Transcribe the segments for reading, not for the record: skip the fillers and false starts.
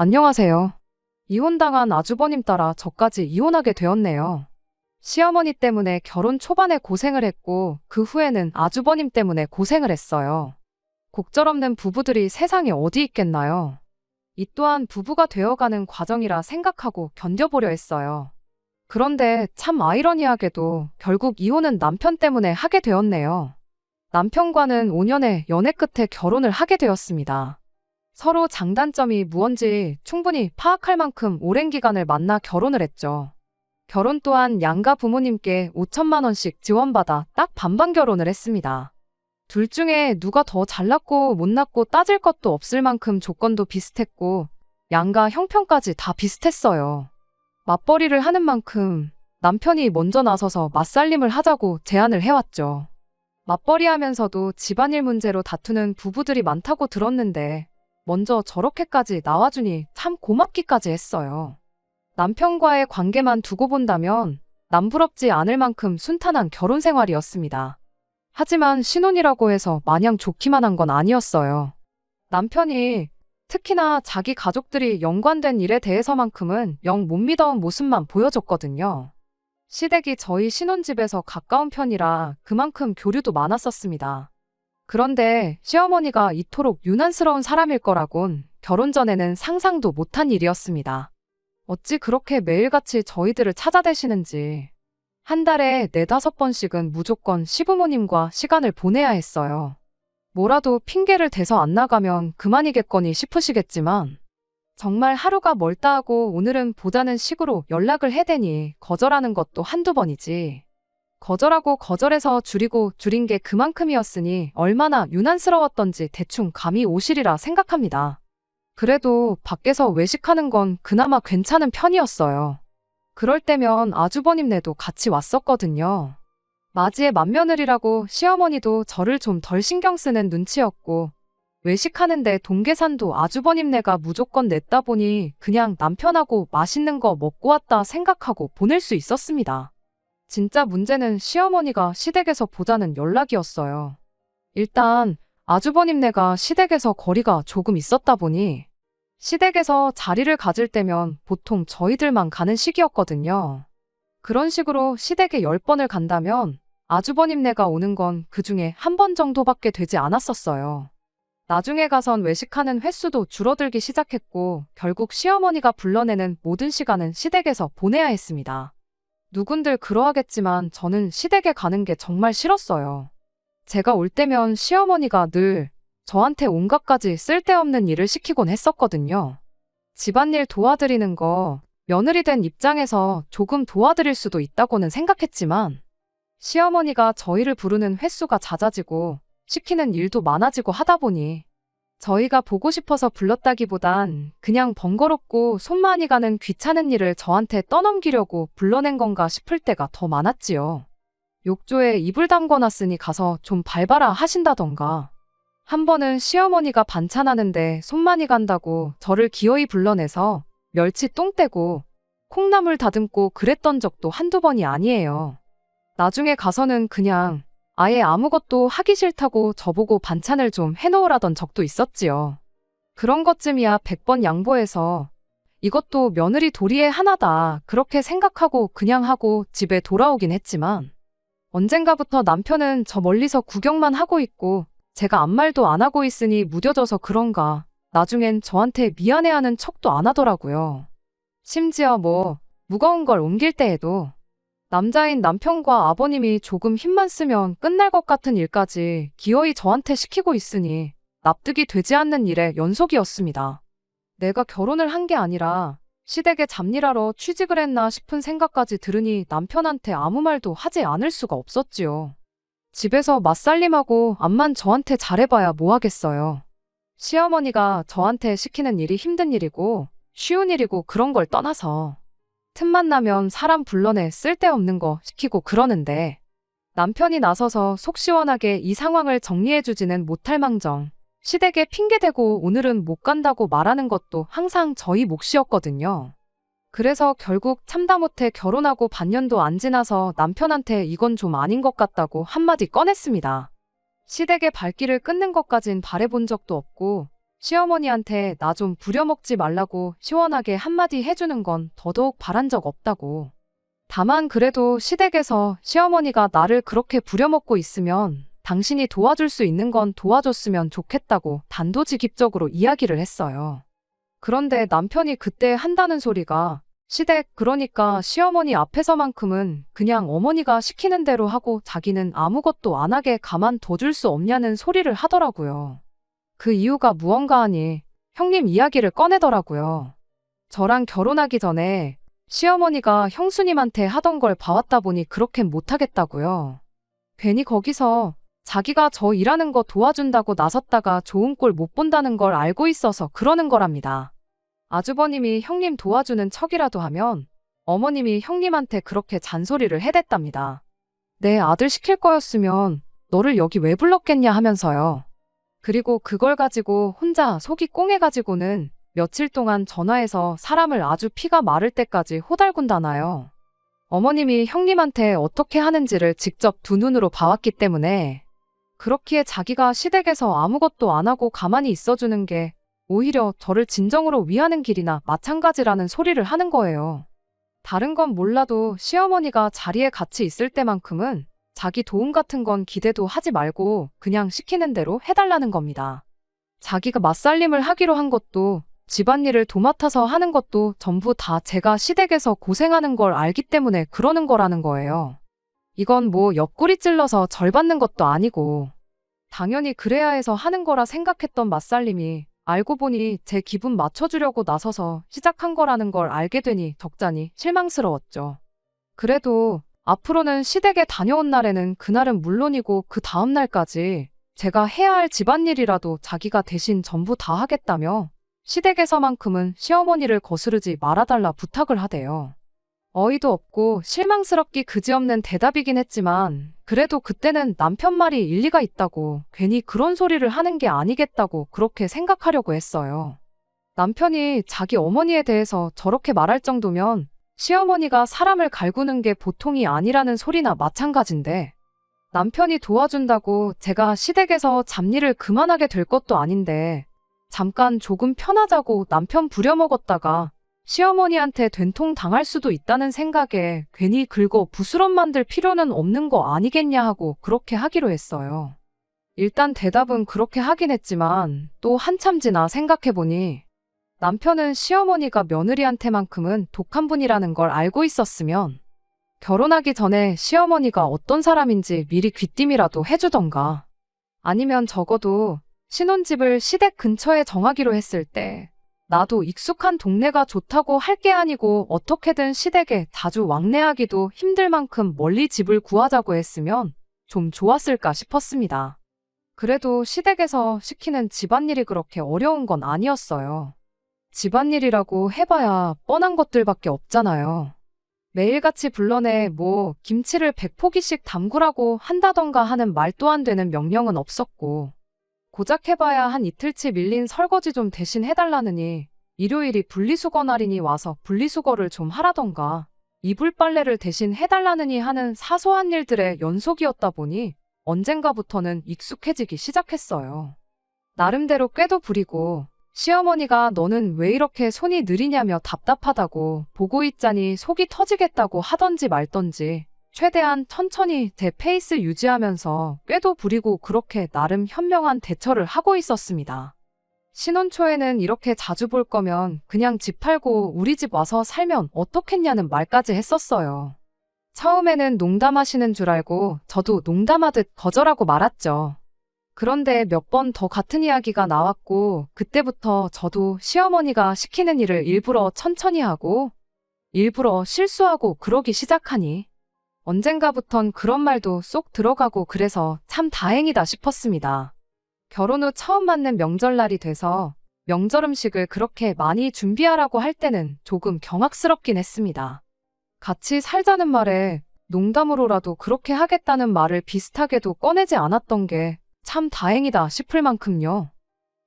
안녕하세요. 이혼당한 아주버님 따라 저까지 이혼하게 되었네요. 시어머니 때문에 결혼 초반에 고생을 했고 그 후에는 아주버님 때문에 고생을 했어요. 곡절없는 부부들이 세상에 어디 있겠나요? 이 또한 부부가 되어가는 과정이라 생각하고 견뎌보려 했어요. 그런데 참 아이러니하게도 결국 이혼은 남편 때문에 하게 되었네요. 남편과는 5년의 연애 끝에 결혼을 하게 되었습니다. 서로 장단점이 무언지 충분히 파악할 만큼 오랜 기간을 만나 결혼을 했죠. 결혼 또한 양가 부모님께 5천만 원씩 지원받아 딱 반반 결혼을 했습니다. 둘 중에 누가 더 잘났고 못났고 따질 것도 없을 만큼 조건도 비슷했고 양가 형편까지 다 비슷했어요. 맞벌이를 하는 만큼 남편이 먼저 나서서 맞살림을 하자고 제안을 해왔죠. 맞벌이 하면서도 집안일 문제로 다투는 부부들이 많다고 들었는데 먼저 저렇게까지 나와주니 참 고맙기까지 했어요. 남편과의 관계만 두고 본다면 남부럽지 않을 만큼 순탄한 결혼 생활이었습니다. 하지만 신혼이라고 해서 마냥 좋기만 한 건 아니었어요. 남편이 특히나 자기 가족들이 연관된 일에 대해서만큼은 영 못 믿어온 모습만 보여줬거든요. 시댁이 저희 신혼집에서 가까운 편이라 그만큼 교류도 많았었습니다. 그런데 시어머니가 이토록 유난스러운 사람일 거라곤 결혼 전에는 상상도 못한 일이었습니다. 어찌 그렇게 매일같이 저희들을 찾아대시는지. 한 달에 4~5번씩은 무조건 시부모님과 시간을 보내야 했어요. 뭐라도 핑계를 대서 안 나가면 그만이겠거니 싶으시겠지만 정말 하루가 멀다 하고 오늘은 보자는 식으로 연락을 해대니 거절하는 것도 한두 번이지. 거절하고 거절해서 줄이고 줄인 게 그만큼이었으니 얼마나 유난스러웠던지 대충 감이 오시리라 생각합니다. 그래도 밖에서 외식하는 건 그나마 괜찮은 편이었어요. 그럴 때면 아주버님네도 같이 왔었거든요. 맞이의 맏며느리라고 시어머니도 저를 좀 덜 신경 쓰는 눈치였고 외식하는데 돈 계산도 아주버님네가 무조건 냈다 보니 그냥 남편하고 맛있는 거 먹고 왔다 생각하고 보낼 수 있었습니다. 진짜 문제는 시어머니가 시댁에서 보자는 연락이었어요. 일단 아주버님네가 시댁에서 거리가 조금 있었다 보니 시댁에서 자리를 가질 때면 보통 저희들만 가는 시기였거든요. 그런 식으로 시댁에 10번을 간다면 아주버님네가 오는 건 그중에 한 번 정도밖에 되지 않았었어요. 나중에 가선 외식하는 횟수도 줄어들기 시작했고 결국 시어머니가 불러내는 모든 시간은 시댁에서 보내야 했습니다. 누군들 그러하겠지만 저는 시댁에 가는 게 정말 싫었어요. 제가 올 때면 시어머니가 늘 저한테 온갖 가지 쓸데없는 일을 시키곤 했었거든요. 집안일 도와드리는 거 며느리 된 입장에서 조금 도와드릴 수도 있다고는 생각했지만 시어머니가 저희를 부르는 횟수가 잦아지고 시키는 일도 많아지고 하다 보니 저희가 보고 싶어서 불렀다기보단 그냥 번거롭고 손 많이 가는 귀찮은 일을 저한테 떠넘기려고 불러낸 건가 싶을 때가 더 많았지요. 욕조에 이불 담궈놨으니 가서 좀 밟아라 하신다던가. 한 번은 시어머니가 반찬하는데 손 많이 간다고 저를 기어이 불러내서 멸치 똥 떼고 콩나물 다듬고 그랬던 적도 한두 번이 아니에요. 나중에 가서는 그냥 아예 아무것도 하기 싫다고 저보고 반찬을 좀 해놓으라던 적도 있었지요. 그런 것쯤이야 100번 양보해서 이것도 며느리 도리의 하나다 그렇게 생각하고 그냥 하고 집에 돌아오긴 했지만 언젠가부터 남편은 저 멀리서 구경만 하고 있고 제가 아무 말도 안 하고 있으니 무뎌져서 그런가 나중엔 저한테 미안해하는 척도 안 하더라고요. 심지어 무거운 걸 옮길 때에도 남자인 남편과 아버님이 조금 힘만 쓰면 끝날 것 같은 일까지 기어이 저한테 시키고 있으니 납득이 되지 않는 일의 연속이었습니다. 내가 결혼을 한 게 아니라 시댁에 잡일하러 취직을 했나 싶은 생각까지 들으니 남편한테 아무 말도 하지 않을 수가 없었지요. 집에서 맞살림하고 암만 저한테 잘해봐야 뭐 하겠어요. 시어머니가 저한테 시키는 일이 힘든 일이고 쉬운 일이고 그런 걸 떠나서 틈만 나면 사람 불러내 쓸데없는 거 시키고 그러는데 남편이 나서서 속 시원하게 이 상황을 정리해주지는 못할 망정 시댁에 핑계대고 오늘은 못 간다고 말하는 것도 항상 저희 몫이었거든요. 그래서 결국 참다 못해 결혼하고 반년도 안 지나서 남편한테 이건 좀 아닌 것 같다고 한마디 꺼냈습니다. 시댁의 발길을 끊는 것까진 바래본 적도 없고 시어머니한테 나 좀 부려먹지 말라고 시원하게 한마디 해주는 건 더더욱 바란 적 없다고. 다만 그래도 시댁에서 시어머니가 나를 그렇게 부려먹고 있으면 당신이 도와줄 수 있는 건 도와줬으면 좋겠다고 단도직입적으로 이야기를 했어요. 그런데 남편이 그때 한다는 소리가 시댁, 그러니까 시어머니 앞에서만큼은 그냥 어머니가 시키는 대로 하고 자기는 아무것도 안 하게 가만둬줄 수 없냐는 소리를 하더라고요. 그 이유가 무언가 하니 형님 이야기를 꺼내더라고요. 저랑 결혼하기 전에 시어머니가 형수님한테 하던 걸 봐왔다 보니 그렇게 못하겠다고요. 괜히 거기서 자기가 저 일하는 거 도와준다고 나섰다가 좋은 꼴 못 본다는 걸 알고 있어서 그러는 거랍니다. 아주버님이 형님 도와주는 척이라도 하면 어머님이 형님한테 그렇게 잔소리를 해댔답니다. 내 아들 시킬 거였으면 너를 여기 왜 불렀겠냐 하면서요. 그리고 그걸 가지고 혼자 속이 꽁해가지고는 며칠 동안 전화해서 사람을 아주 피가 마를 때까지 호달군다나요. 어머님이 형님한테 어떻게 하는지를 직접 두 눈으로 봐왔기 때문에 그렇기에 자기가 시댁에서 아무것도 안 하고 가만히 있어주는 게 오히려 저를 진정으로 위하는 길이나 마찬가지라는 소리를 하는 거예요. 다른 건 몰라도 시어머니가 자리에 같이 있을 때만큼은 자기 도움 같은 건 기대도 하지 말고 그냥 시키는 대로 해달라는 겁니다. 자기가 맞살림을 하기로 한 것도 집안일을 도맡아서 하는 것도 전부 다 제가 시댁에서 고생하는 걸 알기 때문에 그러는 거라는 거예요. 이건 뭐 옆구리 찔러서 절 받는 것도 아니고 당연히 그래야 해서 하는 거라 생각했던 맞살림이 알고 보니 제 기분 맞춰주려고 나서서 시작한 거라는 걸 알게 되니 적잖이 실망스러웠죠. 그래도 앞으로는 시댁에 다녀온 날에는 그날은 물론이고 그 다음 날까지 제가 해야 할 집안일이라도 자기가 대신 전부 다 하겠다며 시댁에서만큼은 시어머니를 거스르지 말아달라 부탁을 하대요. 어이도 없고 실망스럽기 그지없는 대답이긴 했지만 그래도 그때는 남편 말이 일리가 있다고 괜히 그런 소리를 하는 게 아니겠다고 그렇게 생각하려고 했어요. 남편이 자기 어머니에 대해서 저렇게 말할 정도면 시어머니가 사람을 갈구는 게 보통이 아니라는 소리나 마찬가지인데 남편이 도와준다고 제가 시댁에서 잡일을 그만하게 될 것도 아닌데 잠깐 조금 편하자고 남편 부려먹었다가 시어머니한테 된통 당할 수도 있다는 생각에 괜히 긁어 부스럼 만들 필요는 없는 거 아니겠냐 하고 그렇게 하기로 했어요. 일단 대답은 그렇게 하긴 했지만 또 한참 지나 생각해보니 남편은 시어머니가 며느리한테만큼은 독한 분이라는 걸 알고 있었으면 결혼하기 전에 시어머니가 어떤 사람인지 미리 귀띔이라도 해주던가 아니면 적어도 신혼집을 시댁 근처에 정하기로 했을 때 나도 익숙한 동네가 좋다고 할 게 아니고 어떻게든 시댁에 자주 왕래하기도 힘들 만큼 멀리 집을 구하자고 했으면 좀 좋았을까 싶었습니다. 그래도 시댁에서 시키는 집안일이 그렇게 어려운 건 아니었어요. 집안일이라고 해봐야 뻔한 것들밖에 없잖아요. 매일같이 불러내 뭐 김치를 100포기씩 담그라고 한다던가 하는 말도 안 되는 명령은 없었고 고작 해봐야 한 이틀치 밀린 설거지 좀 대신 해달라느니 일요일이 분리수거 날이니 와서 분리수거를 좀 하라던가 이불 빨래를 대신 해달라느니 하는 사소한 일들의 연속이었다 보니 언젠가부터는 익숙해지기 시작했어요. 나름대로 꾀도 부리고 시어머니가 너는 왜 이렇게 손이 느리냐며 답답하다고 보고 있자니 속이 터지겠다고 하던지 말던지 최대한 천천히 제 페이스 유지하면서 꾀도 부리고 그렇게 나름 현명한 대처를 하고 있었습니다. 신혼 초에는 이렇게 자주 볼 거면 그냥 집 팔고 우리 집 와서 살면 어떻겠냐는 말까지 했었어요. 처음에는 농담하시는 줄 알고 저도 농담하듯 거절하고 말았죠. 그런데 몇 번 더 같은 이야기가 나왔고 그때부터 저도 시어머니가 시키는 일을 일부러 천천히 하고 일부러 실수하고 그러기 시작하니 언젠가부턴 그런 말도 쏙 들어가고 그래서 참 다행이다 싶었습니다. 결혼 후 처음 맞는 명절날이 돼서 명절 음식을 그렇게 많이 준비하라고 할 때는 조금 경악스럽긴 했습니다. 같이 살자는 말에 농담으로라도 그렇게 하겠다는 말을 비슷하게도 꺼내지 않았던 게 참 다행이다 싶을 만큼요.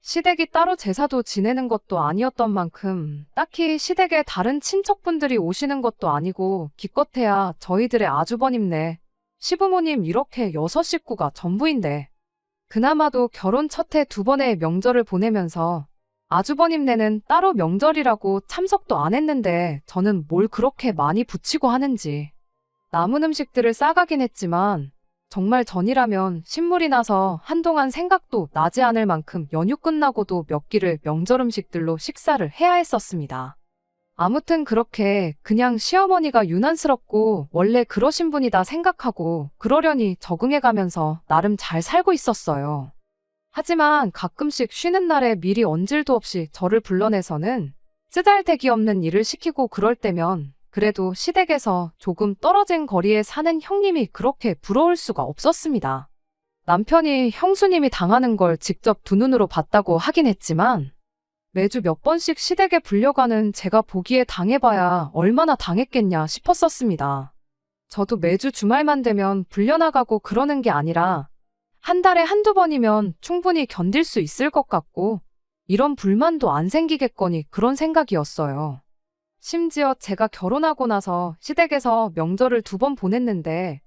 시댁이 따로 제사도 지내는 것도 아니었던 만큼 딱히 시댁에 다른 친척분들이 오시는 것도 아니고 기껏해야 저희들의 아주버님네, 시부모님 이렇게 6 식구가 전부인데 그나마도 결혼 첫 해 두 번의 명절을 보내면서 아주버님네는 따로 명절이라고 참석도 안 했는데 저는 뭘 그렇게 많이 부치고 하는지. 남은 음식들을 싸가긴 했지만 정말 전이라면 신물이 나서 한동안 생각도 나지 않을 만큼 연휴 끝나고도 몇 끼를 명절 음식들로 식사를 해야 했었습니다. 아무튼 그렇게 그냥 시어머니가 유난스럽고 원래 그러신 분이다 생각하고 그러려니 적응해가면서 나름 잘 살고 있었어요. 하지만 가끔씩 쉬는 날에 미리 언질도 없이 저를 불러내서는 쓰잘데기 없는 일을 시키고 그럴 때면 그래도 시댁에서 조금 떨어진 거리에 사는 형님이 그렇게 부러울 수가 없었습니다. 남편이 형수님이 당하는 걸 직접 두 눈으로 봤다고 하긴 했지만 매주 몇 번씩 시댁에 불려가는 제가 보기에 당해봐야 얼마나 당했겠냐 싶었었습니다. 저도 매주 주말만 되면 불려나가고 그러는 게 아니라 한 달에 한두 번이면 충분히 견딜 수 있을 것 같고 이런 불만도 안 생기겠거니 그런 생각이었어요. 심지어 제가 결혼하고 나서 시댁에서 명절을 두 번 보냈는데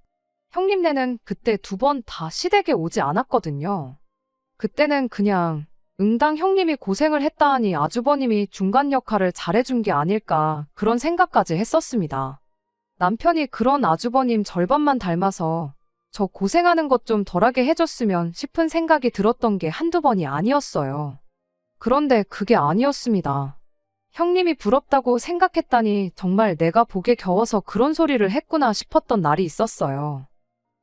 형님네는 그때 두 번 다 시댁에 오지 않았거든요. 그때는 그냥 응당 형님이 고생을 했다 하니 아주버님이 중간 역할을 잘해준 게 아닐까 그런 생각까지 했었습니다. 남편이 그런 아주버님 절반만 닮아서 저 고생하는 것 좀 덜하게 해줬으면 싶은 생각이 들었던 게 한두 번이 아니었어요. 그런데 그게 아니었습니다. 형님이 부럽다고 생각했다니 정말 내가 복에 겨워서 그런 소리를 했구나 싶었던 날이 있었어요.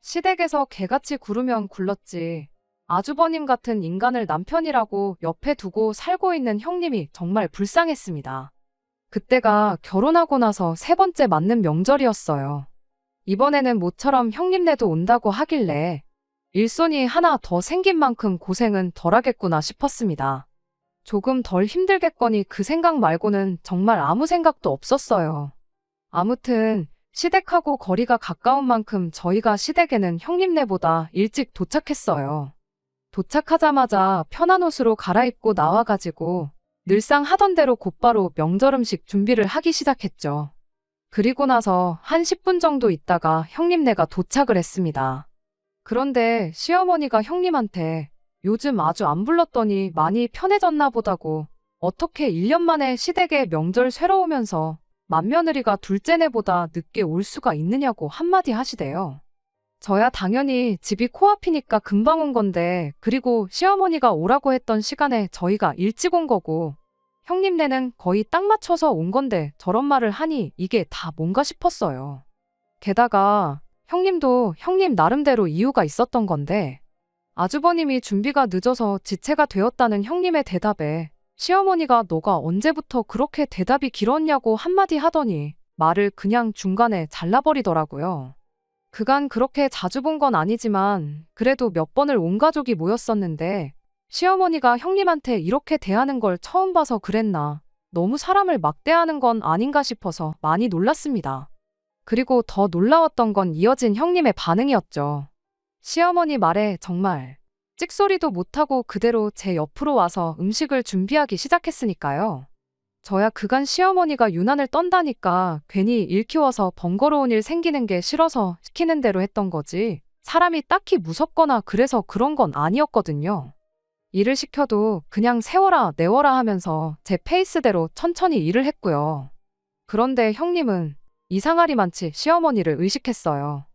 시댁에서 개같이 굴으면 굴렀지. 아주버님 같은 인간을 남편이라고 옆에 두고 살고 있는 형님이 정말 불쌍했습니다. 그때가 결혼하고 나서 세 번째 맞는 명절이었어요. 이번에는 모처럼 형님네도 온다고 하길래 일손이 하나 더 생긴 만큼 고생은 덜하겠구나 싶었습니다. 조금 덜 힘들겠거니 그 생각 말고는 정말 아무 생각도 없었어요. 아무튼 시댁하고 거리가 가까운 만큼 저희가 시댁에는 형님네보다 일찍 도착했어요. 도착하자마자 편한 옷으로 갈아입고 나와가지고 늘상 하던 대로 곧바로 명절 음식 준비를 하기 시작했죠. 그리고 나서 한 10분 정도 있다가 형님네가 도착을 했습니다. 그런데 시어머니가 형님한테 요즘 아주 안 불렀더니 많이 편해졌나 보다고 어떻게 1년 만에 시댁에 명절 쇠러 오면서 맏며느리가 둘째네보다 늦게 올 수가 있느냐고 한마디 하시대요. 저야 당연히 집이 코앞이니까 금방 온 건데 그리고 시어머니가 오라고 했던 시간에 저희가 일찍 온 거고 형님네는 거의 딱 맞춰서 온 건데 저런 말을 하니 이게 다 뭔가 싶었어요. 게다가 형님도 형님 나름대로 이유가 있었던 건데 아주버님이 준비가 늦어서 지체가 되었다는 형님의 대답에 시어머니가 너가 언제부터 그렇게 대답이 길었냐고 한마디 하더니 말을 그냥 중간에 잘라버리더라고요. 그간 그렇게 자주 본 건 아니지만 그래도 몇 번을 온 가족이 모였었는데 시어머니가 형님한테 이렇게 대하는 걸 처음 봐서 그랬나 너무 사람을 막대하는 건 아닌가 싶어서 많이 놀랐습니다. 그리고 더 놀라웠던 건 이어진 형님의 반응이었죠. 시어머니 말에 정말 찍소리도 못하고 그대로 제 옆으로 와서 음식을 준비하기 시작했으니까요. 저야 그간 시어머니가 유난을 떤다니까 괜히 일 키워서 번거로운 일 생기는 게 싫어서 시키는 대로 했던 거지 사람이 딱히 무섭거나 그래서 그런 건 아니었거든요. 일을 시켜도 그냥 세워라 내워라 하면서 제 페이스대로 천천히 일을 했고요. 그런데 형님은 이상하리만치 시어머니를 의식했어요.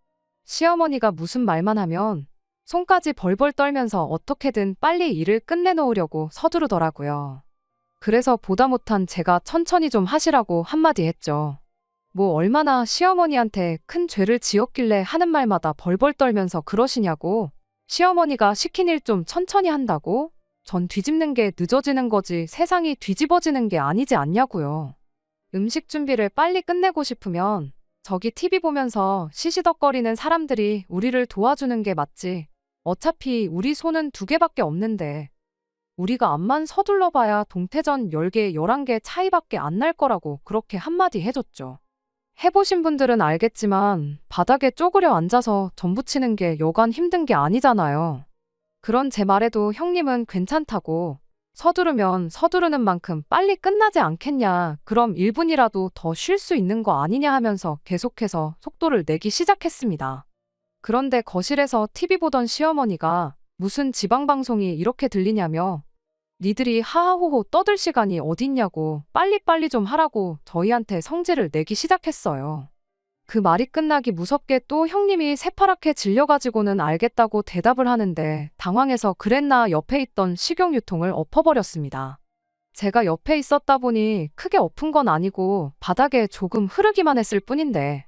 시어머니가 무슨 말만 하면 손까지 벌벌 떨면서 어떻게든 빨리 일을 끝내놓으려고 서두르더라고요. 그래서 보다 못한 제가 천천히 좀 하시라고 한마디 했죠. 뭐 얼마나 시어머니한테 큰 죄를 지었길래 하는 말마다 벌벌 떨면서 그러시냐고. 시어머니가 시킨 일 좀 천천히 한다고? 전 뒤집는 게 늦어지는 거지 세상이 뒤집어지는 게 아니지 않냐고요. 음식 준비를 빨리 끝내고 싶으면 저기 TV 보면서 시시덕거리는 사람들이 우리를 도와주는 게 맞지. 어차피 우리 손은 2개밖에 없는데 우리가 암만 서둘러봐야 동태전 10개, 11개 차이밖에 안 날 거라고 그렇게 한마디 해줬죠. 해보신 분들은 알겠지만 바닥에 쪼그려 앉아서 전 부치는 게 여간 힘든 게 아니잖아요. 그런 제 말에도 형님은 괜찮다고 서두르면 서두르는 만큼 빨리 끝나지 않겠냐 그럼 1분이라도 더 쉴 수 있는 거 아니냐 하면서 계속해서 속도를 내기 시작했습니다. 그런데 거실에서 TV 보던 시어머니가 무슨 지방방송이 이렇게 들리냐며 니들이 하하호호 떠들 시간이 어딨냐고 빨리빨리 좀 하라고 저희한테 성질을 내기 시작했어요. 그 말이 끝나기 무섭게 또 형님이 새파랗게 질려가지고는 알겠다고 대답을 하는데 당황해서 그랬나 옆에 있던 식용유통을 엎어버렸습니다. 제가 옆에 있었다 보니 크게 엎은 건 아니고 바닥에 조금 흐르기만 했을 뿐인데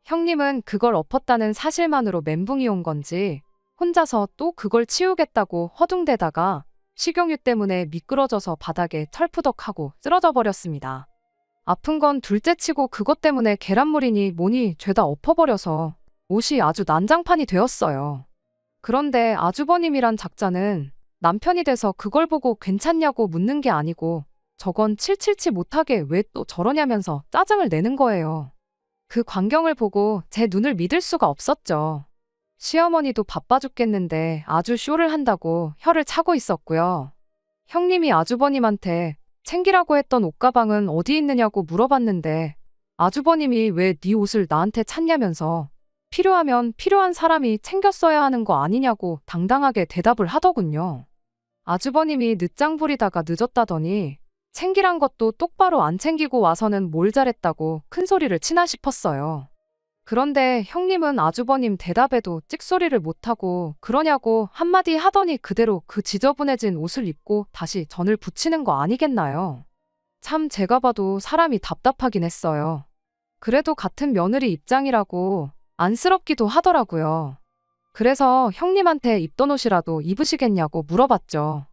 형님은 그걸 엎었다는 사실만으로 멘붕이 온 건지 혼자서 또 그걸 치우겠다고 허둥대다가 식용유 때문에 미끄러져서 바닥에 털푸덕하고 쓰러져 버렸습니다. 아픈 건 둘째치고 그것 때문에 계란물이니 뭐니 죄다 엎어버려서 옷이 아주 난장판이 되었어요. 그런데 아주버님이란 작자는 남편이 돼서 그걸 보고 괜찮냐고 묻는 게 아니고 저건 칠칠치 못하게 왜 또 저러냐면서 짜증을 내는 거예요. 그 광경을 보고 제 눈을 믿을 수가 없었죠. 시어머니도 바빠 죽겠는데 아주 쇼를 한다고 혀를 차고 있었고요. 형님이 아주버님한테 챙기라고 했던 옷가방은 어디 있느냐고 물어봤는데 아주버님이 왜 네 옷을 나한테 찾냐면서 필요하면 필요한 사람이 챙겼어야 하는 거 아니냐고 당당하게 대답을 하더군요. 아주버님이 늦장 부리다가 늦었다더니 챙기란 것도 똑바로 안 챙기고 와서는 뭘 잘했다고 큰 소리를 치나 싶었어요. 그런데 형님은 아주버님 대답에도 찍소리를 못하고 그러냐고 한마디 하더니 그대로 그 지저분해진 옷을 입고 다시 전을 붙이는 거 아니겠나요? 참 제가 봐도 사람이 답답하긴 했어요. 그래도 같은 며느리 입장이라고 안쓰럽기도 하더라고요. 그래서 형님한테 입던 옷이라도 입으시겠냐고 물어봤죠.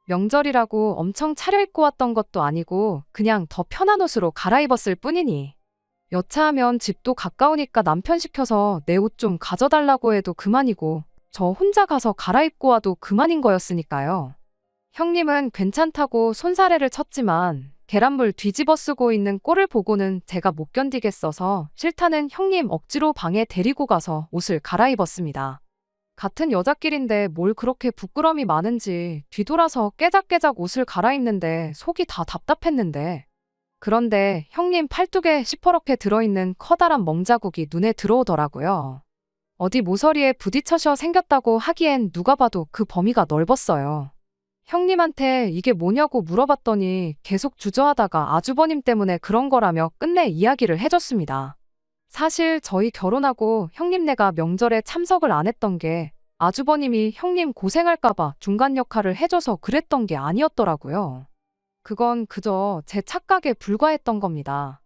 명절이라고 엄청 차려입고 왔던 것도 아니고 그냥 더 편한 옷으로 갈아입었을 뿐이니. 여차하면 집도 가까우니까 남편 시켜서 내 옷 좀 가져달라고 해도 그만이고 저 혼자 가서 갈아입고 와도 그만인 거였으니까요. 형님은 괜찮다고 손사래를 쳤지만 계란물 뒤집어 쓰고 있는 꼴을 보고는 제가 못 견디겠어서 싫다는 형님 억지로 방에 데리고 가서 옷을 갈아입었습니다. 같은 여자끼리인데 뭘 그렇게 부끄럼이 많은지 뒤돌아서 깨작깨작 옷을 갈아입는데 속이 다 답답했는데 그런데 형님 팔뚝에 시퍼렇게 들어있는 커다란 멍자국이 눈에 들어오더라고요. 어디 모서리에 부딪혀서 생겼다고 하기엔 누가 봐도 그 범위가 넓었어요. 형님한테 이게 뭐냐고 물어봤더니 계속 주저하다가 아주버님 때문에 그런 거라며 끝내 이야기를 해줬습니다. 사실 저희 결혼하고 형님네가 명절에 참석을 안 했던 게 아주버님이 형님 고생할까봐 중간 역할을 해줘서 그랬던 게 아니었더라고요. 그건 그저 제 착각에 불과했던 겁니다.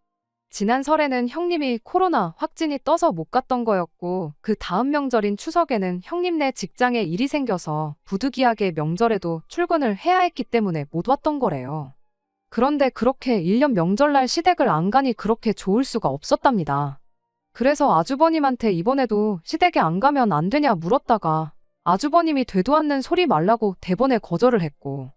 지난 설에는 형님이 코로나 확진이 떠서 못 갔던 거였고 그 다음 명절인 추석에는 형님네 직장에 일이 생겨서 부득이하게 명절에도 출근을 해야 했기 때문에 못 왔던 거래요. 그런데 그렇게 1년 명절날 시댁을 안 가니 그렇게 좋을 수가 없었답니다. 그래서 아주버님한테 이번에도 시댁에 안 가면 안 되냐 물었다가 아주버님이 되도 않는 소리 말라고 대번에 거절을 했고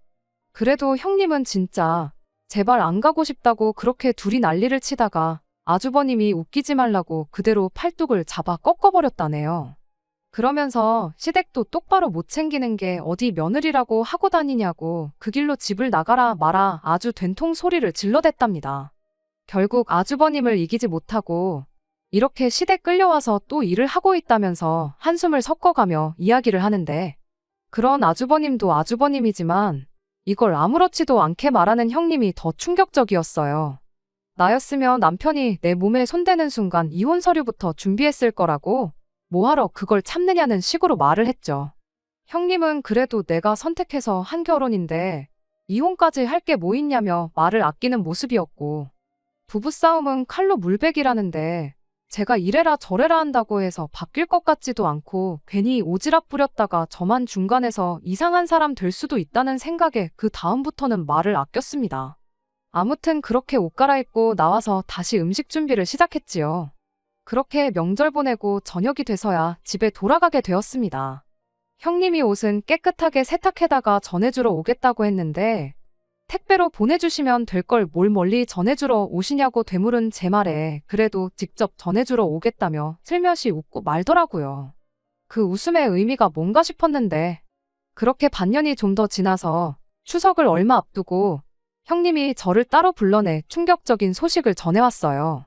그래도 형님은 진짜 제발 안 가고 싶다고 그렇게 둘이 난리를 치다가 아주버님이 웃기지 말라고 그대로 팔뚝을 잡아 꺾어버렸다네요. 그러면서 시댁도 똑바로 못 챙기는 게 어디 며느리라고 하고 다니냐고 그 길로 집을 나가라 마라 아주 된통 소리를 질러댔답니다. 결국 아주버님을 이기지 못하고 이렇게 시댁 끌려와서 또 일을 하고 있다면서 한숨을 섞어가며 이야기를 하는데 그런 아주버님도 아주버님이지만 이걸 아무렇지도 않게 말하는 형님이 더 충격적이었어요. 나였으면 남편이 내 몸에 손대는 순간 이혼 서류부터 준비했을 거라고 뭐하러 그걸 참느냐는 식으로 말을 했죠. 형님은 그래도 내가 선택해서 한 결혼인데 이혼까지 할 게 뭐 있냐며 말을 아끼는 모습이었고 부부싸움은 칼로 물베기라는데 제가 이래라 저래라 한다고 해서 바뀔 것 같지도 않고 괜히 오지랖 부렸다가 저만 중간에서 이상한 사람 될 수도 있다는 생각에 그 다음부터는 말을 아꼈습니다. 아무튼 그렇게 옷 갈아입고 나와서 다시 음식 준비를 시작했지요. 그렇게 명절 보내고 저녁이 돼서야 집에 돌아가게 되었습니다. 형님이 옷은 깨끗하게 세탁해다가 전해주러 오겠다고 했는데 택배로 보내주시면 될 걸 뭘 멀리 전해주러 오시냐고 되물은 제 말에 그래도 직접 전해주러 오겠다며 슬며시 웃고 말더라고요. 그 웃음의 의미가 뭔가 싶었는데 그렇게 반년이 좀 더 지나서 추석을 얼마 앞두고 형님이 저를 따로 불러내 충격적인 소식을 전해왔어요.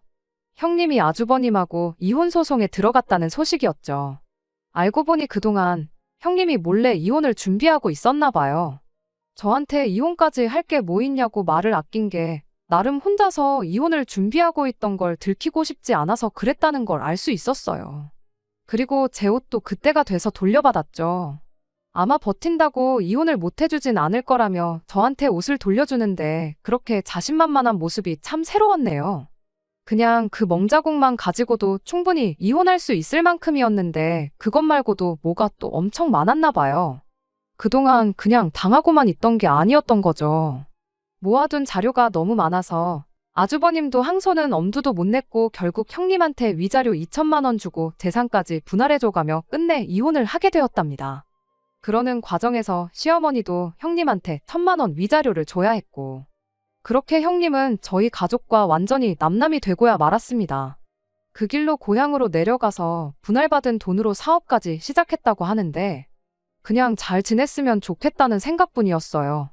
형님이 아주버님하고 이혼 소송에 들어갔다는 소식이었죠. 알고 보니 그동안 형님이 몰래 이혼을 준비하고 있었나 봐요. 저한테 이혼까지 할 게 뭐 있냐고 말을 아낀 게 나름 혼자서 이혼을 준비하고 있던 걸 들키고 싶지 않아서 그랬다는 걸 알 수 있었어요. 그리고 제 옷도 그때가 돼서 돌려받았죠. 아마 버틴다고 이혼을 못 해주진 않을 거라며 저한테 옷을 돌려주는데 그렇게 자신만만한 모습이 참 새로웠네요. 그냥 그 멍자국만 가지고도 충분히 이혼할 수 있을 만큼이었는데 그것 말고도 뭐가 또 엄청 많았나 봐요. 그동안 그냥 당하고만 있던 게 아니었던 거죠. 모아둔 자료가 너무 많아서 아주버님도 항소는 엄두도 못 냈고 결국 형님한테 위자료 2천만 원 주고 재산까지 분할해줘가며 끝내 이혼을 하게 되었답니다. 그러는 과정에서 시어머니도 형님한테 1,000만 원 위자료를 줘야 했고 그렇게 형님은 저희 가족과 완전히 남남이 되고야 말았습니다. 그 길로 고향으로 내려가서 분할받은 돈으로 사업까지 시작했다고 하는데 그냥 잘 지냈으면 좋겠다는 생각뿐이었어요.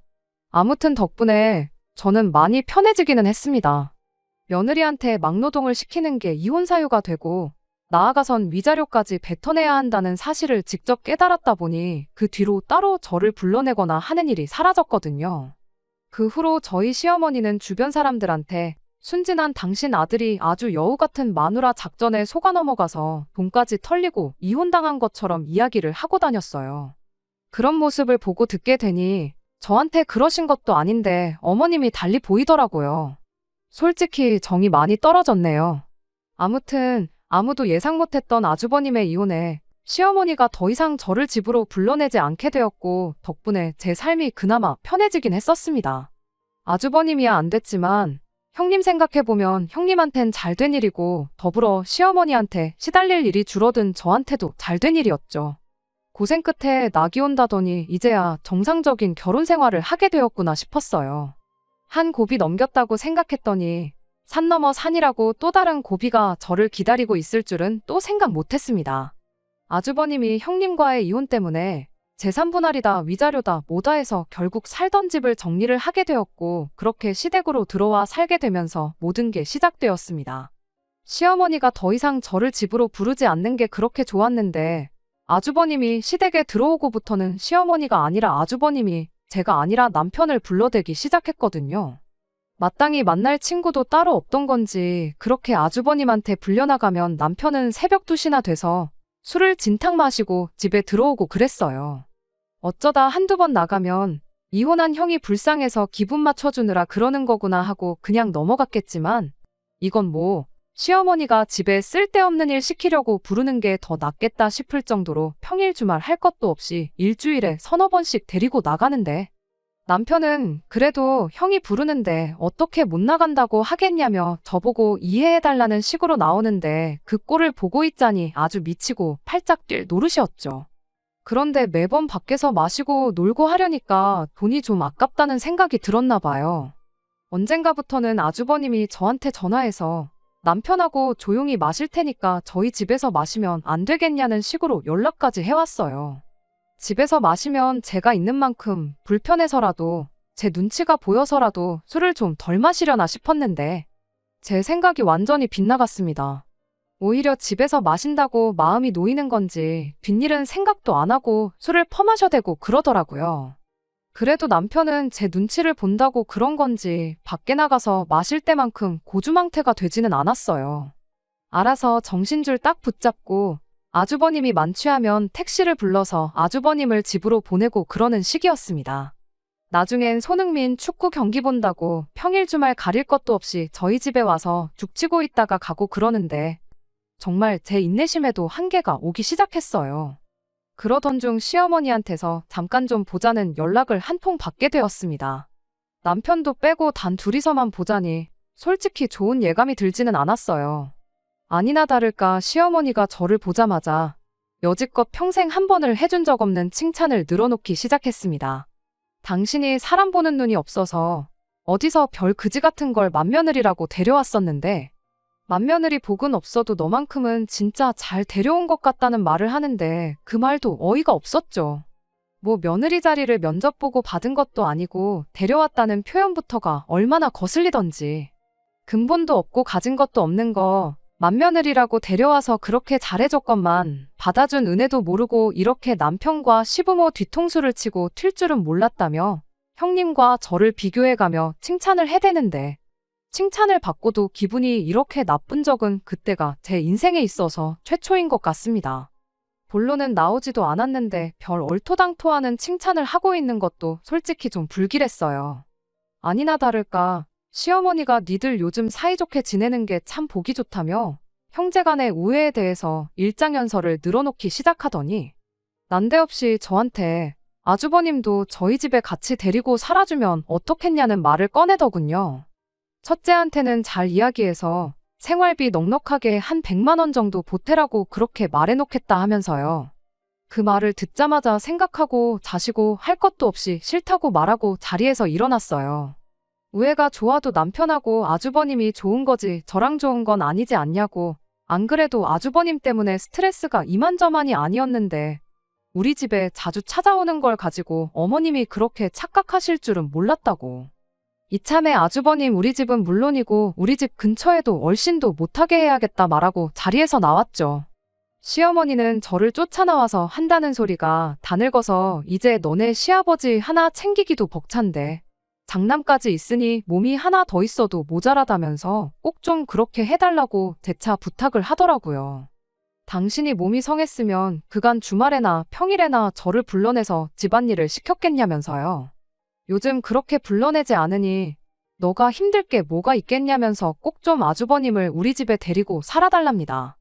아무튼 덕분에 저는 많이 편해지기는 했습니다. 며느리한테 막노동을 시키는 게 이혼 사유가 되고 나아가선 위자료까지 뱉어내야 한다는 사실을 직접 깨달았다 보니 그 뒤로 따로 저를 불러내거나 하는 일이 사라졌거든요. 그 후로 저희 시어머니는 주변 사람들한테 순진한 당신 아들이 아주 여우 같은 마누라 작전에 속아 넘어가서 돈까지 털리고 이혼당한 것처럼 이야기를 하고 다녔어요. 그런 모습을 보고 듣게 되니 저한테 그러신 것도 아닌데 어머님이 달리 보이더라고요. 솔직히 정이 많이 떨어졌네요. 아무튼 아무도 예상 못했던 아주버님의 이혼에 시어머니가 더 이상 저를 집으로 불러내지 않게 되었고 덕분에 제 삶이 그나마 편해지긴 했었습니다. 아주버님이야 안 됐지만 형님 생각해보면 형님한텐 잘된 일이고 더불어 시어머니한테 시달릴 일이 줄어든 저한테도 잘된 일이었죠. 고생 끝에 낙이 온다더니 이제야 정상적인 결혼 생활을 하게 되었구나 싶었어요. 한 고비 넘겼다고 생각했더니 산 넘어 산이라고 또 다른 고비가 저를 기다리고 있을 줄은 또 생각 못했습니다. 아주버님이 형님과의 이혼 때문에 재산 분할이다 위자료다 뭐다 해서 결국 살던 집을 정리를 하게 되었고 그렇게 시댁으로 들어와 살게 되면서 모든 게 시작되었습니다. 시어머니가 더 이상 저를 집으로 부르지 않는 게 그렇게 좋았는데 아주버님이 시댁에 들어오고부터는 시어머니가 아니라 아주버님이 제가 아니라 남편을 불러대기 시작했거든요. 마땅히 만날 친구도 따로 없던 건지 그렇게 아주버님한테 불려나가면 남편은 새벽 2시나 돼서 술을 진탕 마시고 집에 들어오고 그랬어요. 어쩌다 한두 번 나가면 이혼한 형이 불쌍해서 기분 맞춰주느라 그러는 거구나 하고 그냥 넘어갔겠지만 이건 뭐 시어머니가 집에 쓸데없는 일 시키려고 부르는 게 더 낫겠다 싶을 정도로 평일 주말 할 것도 없이 일주일에 서너 번씩 데리고 나가는데 남편은 그래도 형이 부르는데 어떻게 못 나간다고 하겠냐며 저보고 이해해달라는 식으로 나오는데 그 꼴을 보고 있자니 아주 미치고 팔짝 뛸 노릇이었죠. 그런데 매번 밖에서 마시고 놀고 하려니까 돈이 좀 아깝다는 생각이 들었나 봐요. 언젠가부터는 아주버님이 저한테 전화해서 남편하고 조용히 마실 테니까 저희 집에서 마시면 안 되겠냐는 식으로 연락까지 해왔어요. 집에서 마시면 제가 있는 만큼 불편해서라도 제 눈치가 보여서라도 술을 좀 덜 마시려나 싶었는데 제 생각이 완전히 빗나갔습니다. 오히려 집에서 마신다고 마음이 놓이는 건지 뒷일은 생각도 안 하고 술을 퍼마셔대고 그러더라고요. 그래도 남편은 제 눈치를 본다고 그런 건지 밖에 나가서 마실 때만큼 고주망태가 되지는 않았어요. 알아서 정신줄 딱 붙잡고 아주버님이 만취하면 택시를 불러서 아주버님을 집으로 보내고 그러는 시기였습니다. 나중엔 손흥민 축구 경기 본다고 평일 주말 가릴 것도 없이 저희 집에 와서 죽치고 있다가 가고 그러는데 정말 제 인내심에도 한계가 오기 시작했어요. 그러던 중 시어머니한테서 잠깐 좀 보자는 연락을 한 통 받게 되었습니다. 남편도 빼고 단 둘이서만 보자니 솔직히 좋은 예감이 들지는 않았어요. 아니나 다를까 시어머니가 저를 보자마자 여지껏 평생 한 번을 해준 적 없는 칭찬을 늘어놓기 시작했습니다. 당신이 사람 보는 눈이 없어서 어디서 별 그지 같은 걸 맏며느리라고 데려왔었는데 맏며느리 복은 없어도 너만큼은 진짜 잘 데려온 것 같다는 말을 하는데 그 말도 어이가 없었죠. 뭐 며느리 자리를 면접 보고 받은 것도 아니고 데려왔다는 표현부터가 얼마나 거슬리던지. 근본도 없고 가진 것도 없는 거 맏며느리라고 데려와서 그렇게 잘해줬건만 받아준 은혜도 모르고 이렇게 남편과 시부모 뒤통수를 치고 튈 줄은 몰랐다며 형님과 저를 비교해가며 칭찬을 해대는데 칭찬을 받고도 기분이 이렇게 나쁜 적은 그때가 제 인생에 있어서 최초인 것 같습니다. 본론은 나오지도 않았는데 별 얼토당토하는 칭찬을 하고 있는 것도 솔직히 좀 불길했어요. 아니나 다를까 시어머니가 니들 요즘 사이좋게 지내는 게 참 보기 좋다며 형제간의 우애에 대해서 일장연설을 늘어놓기 시작하더니 난데없이 저한테 아주버님도 저희 집에 같이 데리고 살아주면 어떻겠냐는 말을 꺼내더군요. 첫째한테는 잘 이야기해서 생활비 넉넉하게 한 100만 원 정도 보태라고 그렇게 말해놓겠다 하면서요. 그 말을 듣자마자 생각하고 자시고 할 것도 없이 싫다고 말하고 자리에서 일어났어요. 우애가 좋아도 남편하고 아주버님이 좋은 거지 저랑 좋은 건 아니지 않냐고. 안 그래도 아주버님 때문에 스트레스가 이만저만이 아니었는데 우리 집에 자주 찾아오는 걸 가지고 어머님이 그렇게 착각하실 줄은 몰랐다고. 이참에 아주버님 우리 집은 물론이고 우리 집 근처에도 얼씬도 못하게 해야겠다 말하고 자리에서 나왔죠. 시어머니는 저를 쫓아나와서 한다는 소리가 다 늙어서 이제 너네 시아버지 하나 챙기기도 벅찬데 장남까지 있으니 몸이 하나 더 있어도 모자라다면서 꼭 좀 그렇게 해달라고 재차 부탁을 하더라고요. 당신이 몸이 성했으면 그간 주말에나 평일에나 저를 불러내서 집안일을 시켰겠냐면서요. 요즘 그렇게 불러내지 않으니 너가 힘들 게 뭐가 있겠냐면서 꼭 좀 아주버님을 우리 집에 데리고 살아달랍니다.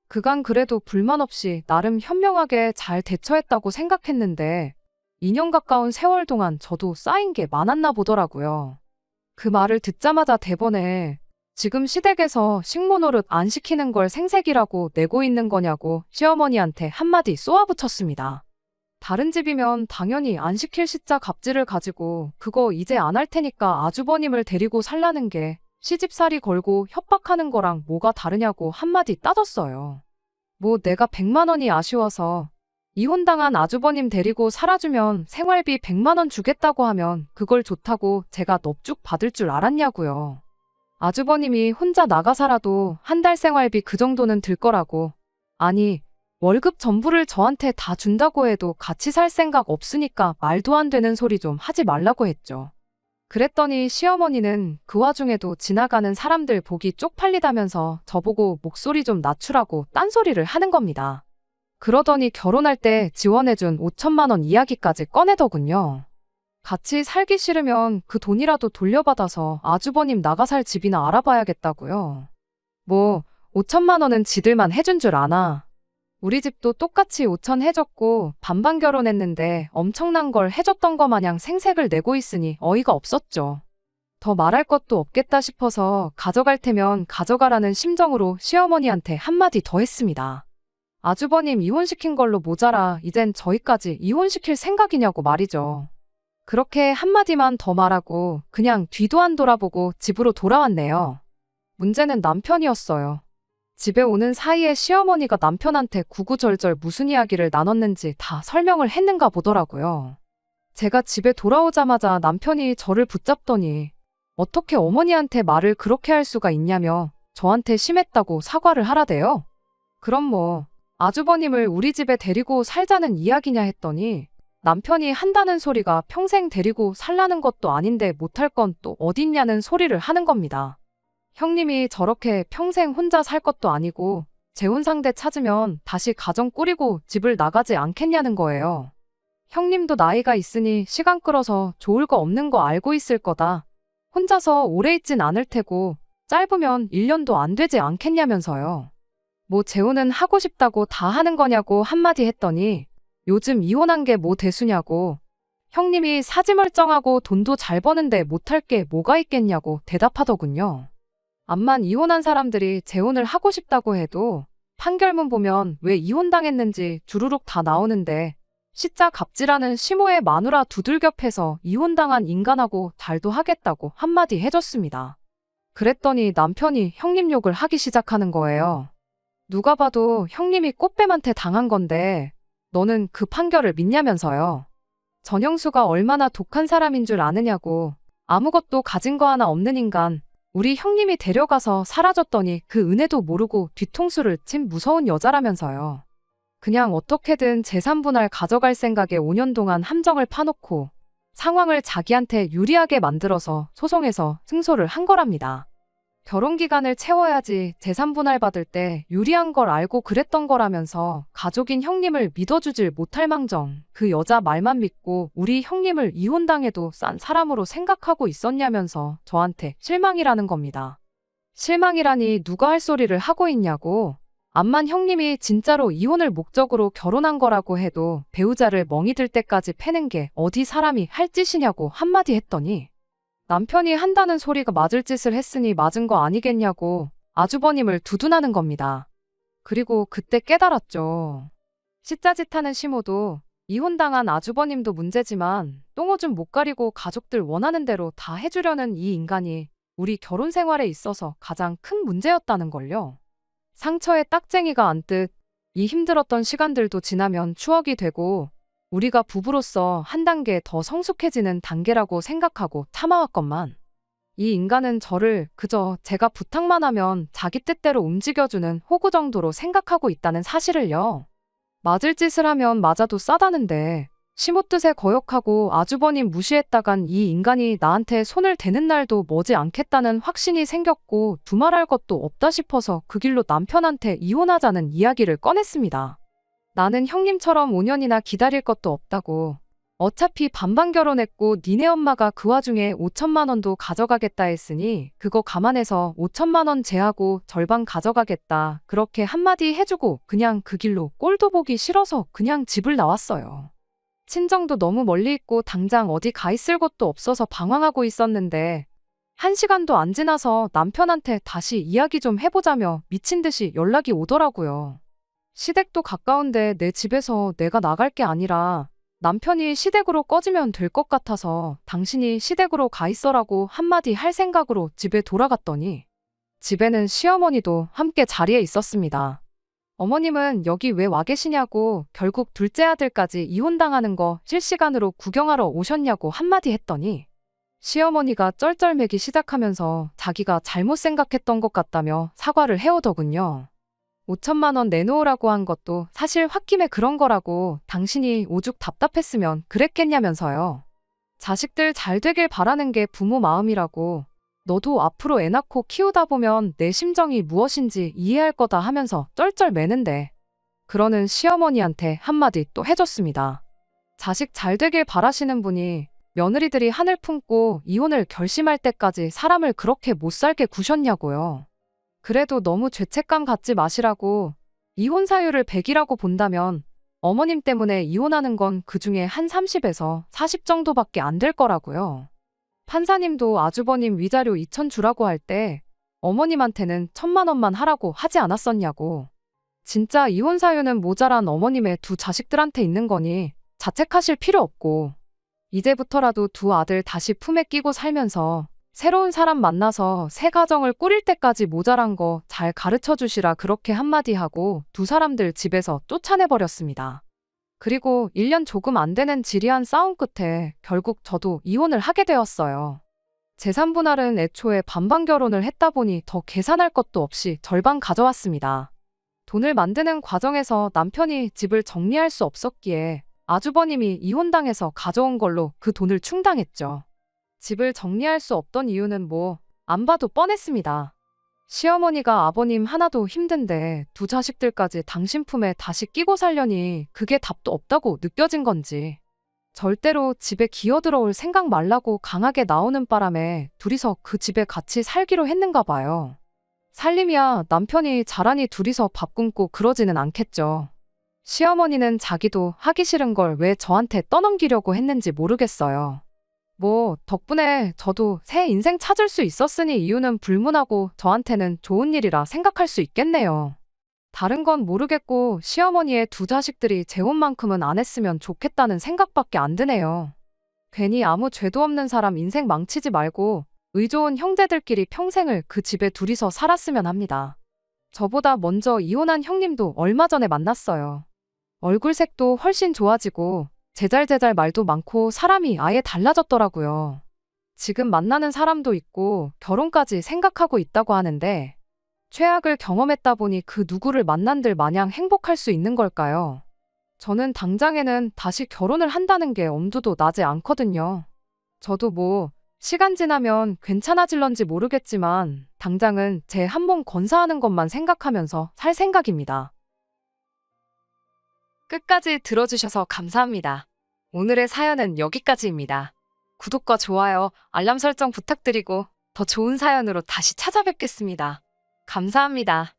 그간 그래도 불만 없이 나름 현명하게 잘 대처했다고 생각했는데 2년 가까운 세월 동안 저도 쌓인 게 많았나 보더라고요. 그 말을 듣자마자 대번에 지금 시댁에서 식모노릇 안 시키는 걸 생색이라고 내고 있는 거냐고 시어머니한테 한마디 쏘아붙였습니다. 다른 집이면 당연히 안 시킬 시자 갑질을 가지고 그거 이제 안 할 테니까 아주버님을 데리고 살라는 게 시집살이 걸고 협박하는 거랑 뭐가 다르냐고 한마디 따졌어요. 뭐 내가 100만 원이 아쉬워서 이혼당한 아주버님 데리고 살아주면 생활비 100만 원 주겠다고 하면 그걸 좋다고 제가 넙죽 받을 줄 알았냐고요. 아주버님이 혼자 나가 살아도 한 달 생활비 그 정도는 들 거라고. 아니 월급 전부를 저한테 다 준다고 해도 같이 살 생각 없으니까 말도 안 되는 소리 좀 하지 말라고 했죠. 그랬더니 시어머니는 그 와중에도 지나가는 사람들 보기 쪽팔리다면서 저보고 목소리 좀 낮추라고 딴소리를 하는 겁니다. 그러더니 결혼할 때 지원해준 5천만 원 이야기까지 꺼내더군요. 같이 살기 싫으면 그 돈이라도 돌려받아서 아주버님 나가 살 집이나 알아봐야겠다고요. 뭐 5천만 원은 지들만 해준 줄 아나. 우리 집도 똑같이 5천 해줬고 반반 결혼했는데 엄청난 걸 해줬던 거 마냥 생색을 내고 있으니 어이가 없었죠. 더 말할 것도 없겠다 싶어서 가져갈 테면 가져가라는 심정으로 시어머니한테 한마디 더 했습니다. 아주버님 이혼시킨 걸로 모자라 이젠 저희까지 이혼시킬 생각이냐고 말이죠. 그렇게 한마디만 더 말하고 그냥 뒤도 안 돌아보고 집으로 돌아왔네요. 문제는 남편이었어요. 집에 오는 사이에 시어머니가 남편한테 구구절절 무슨 이야기를 나눴는지 다 설명을 했는가 보더라고요. 제가 집에 돌아오자마자 남편이 저를 붙잡더니 어떻게 어머니한테 말을 그렇게 할 수가 있냐며 저한테 심했다고 사과를 하라대요. 그럼 뭐 아주버님을 우리 집에 데리고 살자는 이야기냐 했더니 남편이 한다는 소리가 평생 데리고 살라는 것도 아닌데 못할 건 또 어딨냐는 소리를 하는 겁니다. 형님이 저렇게 평생 혼자 살 것도 아니고 재혼 상대 찾으면 다시 가정 꾸리고 집을 나가지 않겠냐는 거예요. 형님도 나이가 있으니 시간 끌어서 좋을 거 없는 거 알고 있을 거다. 혼자서 오래 있진 않을 테고 짧으면 1년도 안 되지 않겠냐면서요. 뭐 재혼은 하고 싶다고 다 하는 거냐고 한마디 했더니 요즘 이혼한 게 뭐 대수냐고. 형님이 사지멀쩡하고 돈도 잘 버는데 못할 게 뭐가 있겠냐고 대답하더군요. 암만 이혼한 사람들이 재혼을 하고 싶다고 해도 판결문 보면 왜 이혼당했는지 주르륵 다 나오는데 시자 갑질하는 시모의 마누라 두들겨 패서 이혼당한 인간하고 달도 하겠다고 한마디 해줬습니다. 그랬더니 남편이 형님 욕을 하기 시작하는 거예요. 누가 봐도 형님이 꽃뱀한테 당한 건데 너는 그 판결을 믿냐면서요. 전영수가 얼마나 독한 사람인 줄 아느냐고. 아무것도 가진 거 하나 없는 인간. 우리 형님이 데려가서 사라졌더니 그 은혜도 모르고 뒤통수를 친 무서운 여자라면서요. 그냥 어떻게든 재산 분할 가져갈 생각에 5년 동안 함정을 파놓고 상황을 자기한테 유리하게 만들어서 소송해서 승소를 한 거랍니다. 결혼 기간을 채워야지 재산 분할 받을 때 유리한 걸 알고 그랬던 거라면서 가족인 형님을 믿어주질 못할 망정 그 여자 말만 믿고 우리 형님을 이혼당해도 싼 사람으로 생각하고 있었냐면서 저한테 실망이라는 겁니다. 실망이라니 누가 할 소리를 하고 있냐고. 암만 형님이 진짜로 이혼을 목적으로 결혼한 거라고 해도 배우자를 멍이 들 때까지 패는 게 어디 사람이 할 짓이냐고 한마디 했더니 남편이 한다는 소리가 맞을 짓을 했으니 맞은 거 아니겠냐고 아주버님을 두둔하는 겁니다. 그리고 그때 깨달았죠. 시짜짓하는 시모도 이혼당한 아주버님도 문제지만 똥오줌 못 가리고 가족들 원하는 대로 다 해주려는 이 인간이 우리 결혼 생활에 있어서 가장 큰 문제였다는 걸요. 상처에 딱쟁이가 안듯 이 힘들었던 시간들도 지나면 추억이 되고 우리가 부부로서 한 단계 더 성숙해지는 단계라고 생각하고 참아왔건만 이 인간은 저를 그저 제가 부탁만 하면 자기 뜻대로 움직여주는 호구 정도로 생각하고 있다는 사실을요. 맞을 짓을 하면 맞아도 싸다는데 시모 뜻에 거역하고 아주버님 무시했다간 이 인간이 나한테 손을 대는 날도 머지 않겠다는 확신이 생겼고 두말할 것도 없다 싶어서 그 길로 남편한테 이혼하자는 이야기를 꺼냈습니다. 나는 형님처럼 5년이나 기다릴 것도 없다고. 어차피 반반 결혼했고 니네 엄마가 그 와중에 5천만 원도 가져가겠다 했으니 그거 감안해서 5천만 원 제하고 절반 가져가겠다. 그렇게 한마디 해주고 그냥 그 길로 꼴도 보기 싫어서 그냥 집을 나왔어요. 친정도 너무 멀리 있고 당장 어디 가 있을 곳도 없어서 방황하고 있었는데 1시간도 안 지나서 남편한테 다시 이야기 좀 해보자며 미친 듯이 연락이 오더라고요. 시댁도 가까운데 내 집에서 내가 나갈 게 아니라 남편이 시댁으로 꺼지면 될 것 같아서 당신이 시댁으로 가 있어라고 한마디 할 생각으로 집에 돌아갔더니 집에는 시어머니도 함께 자리에 있었습니다. 어머님은 여기 왜 와 계시냐고 결국 둘째 아들까지 이혼당하는 거 실시간으로 구경하러 오셨냐고 한마디 했더니 시어머니가 쩔쩔매기 시작하면서 자기가 잘못 생각했던 것 같다며 사과를 해오더군요. 5천만 원 내놓으라고 한 것도 사실 홧김에 그런 거라고 당신이 오죽 답답했으면 그랬겠냐면서요. 자식들 잘 되길 바라는 게 부모 마음이라고 너도 앞으로 애 낳고 키우다 보면 내 심정이 무엇인지 이해할 거다 하면서 쩔쩔매는데 그러는 시어머니한테 한마디 또 해줬습니다. 자식 잘 되길 바라시는 분이 며느리들이 한을 품고 이혼을 결심할 때까지 사람을 그렇게 못 살게 구셨냐고요. 그래도 너무 죄책감 갖지 마시라고. 이혼 사유를 100이라고 본다면 어머님 때문에 이혼하는 건 그중에 한 30에서 40 정도밖에 안 될 거라고요. 판사님도 아주버님 위자료 2천 주라고 할 때 어머님한테는 1,000만 원만 하라고 하지 않았었냐고. 진짜 이혼 사유는 모자란 어머님의 두 자식들한테 있는 거니 자책하실 필요 없고 이제부터라도 두 아들 다시 품에 끼고 살면서 새로운 사람 만나서 새 가정을 꾸릴 때까지 모자란 거 잘 가르쳐 주시라 그렇게 한마디 하고 두 사람들 집에서 쫓아내버렸습니다. 그리고 1년 조금 안 되는 지리한 싸움 끝에 결국 저도 이혼을 하게 되었어요. 재산 분할은 애초에 반반 결혼을 했다 보니 더 계산할 것도 없이 절반 가져왔습니다. 돈을 만드는 과정에서 남편이 집을 정리할 수 없었기에 아주버님이 이혼당해서 가져온 걸로 그 돈을 충당했죠. 집을 정리할 수 없던 이유는 안 봐도 뻔했습니다. 시어머니가 아버님 하나도 힘든데 두 자식들까지 당신 품에 다시 끼고 살려니 그게 답도 없다고 느껴진 건지 절대로 집에 기어들어올 생각 말라고 강하게 나오는 바람에 둘이서 그 집에 같이 살기로 했는가 봐요. 살림이야 남편이 자라니 둘이서 밥 굶고 그러지는 않겠죠. 시어머니는 자기도 하기 싫은 걸 왜 저한테 떠넘기려고 했는지 모르겠어요. 덕분에 저도 새 인생 찾을 수 있었으니 이유는 불문하고 저한테는 좋은 일이라 생각할 수 있겠네요. 다른 건 모르겠고 시어머니의 두 자식들이 재혼만큼은 안 했으면 좋겠다는 생각밖에 안 드네요. 괜히 아무 죄도 없는 사람 인생 망치지 말고 의좋은 형제들끼리 평생을 그 집에 둘이서 살았으면 합니다. 저보다 먼저 이혼한 형님도 얼마 전에 만났어요. 얼굴색도 훨씬 좋아지고 제잘제잘 말도 많고 사람이 아예 달라졌더라고요. 지금 만나는 사람도 있고 결혼까지 생각하고 있다고 하는데 최악을 경험했다 보니 그 누구를 만난들 마냥 행복할 수 있는 걸까요? 저는 당장에는 다시 결혼을 한다는 게 엄두도 나지 않거든요. 저도 뭐 시간 지나면 괜찮아질런지 모르겠지만 당장은 제 한 몸 건사하는 것만 생각하면서 살 생각입니다. 끝까지 들어주셔서 감사합니다. 오늘의 사연은 여기까지입니다. 구독과 좋아요, 알람 설정 부탁드리고 더 좋은 사연으로 다시 찾아뵙겠습니다. 감사합니다.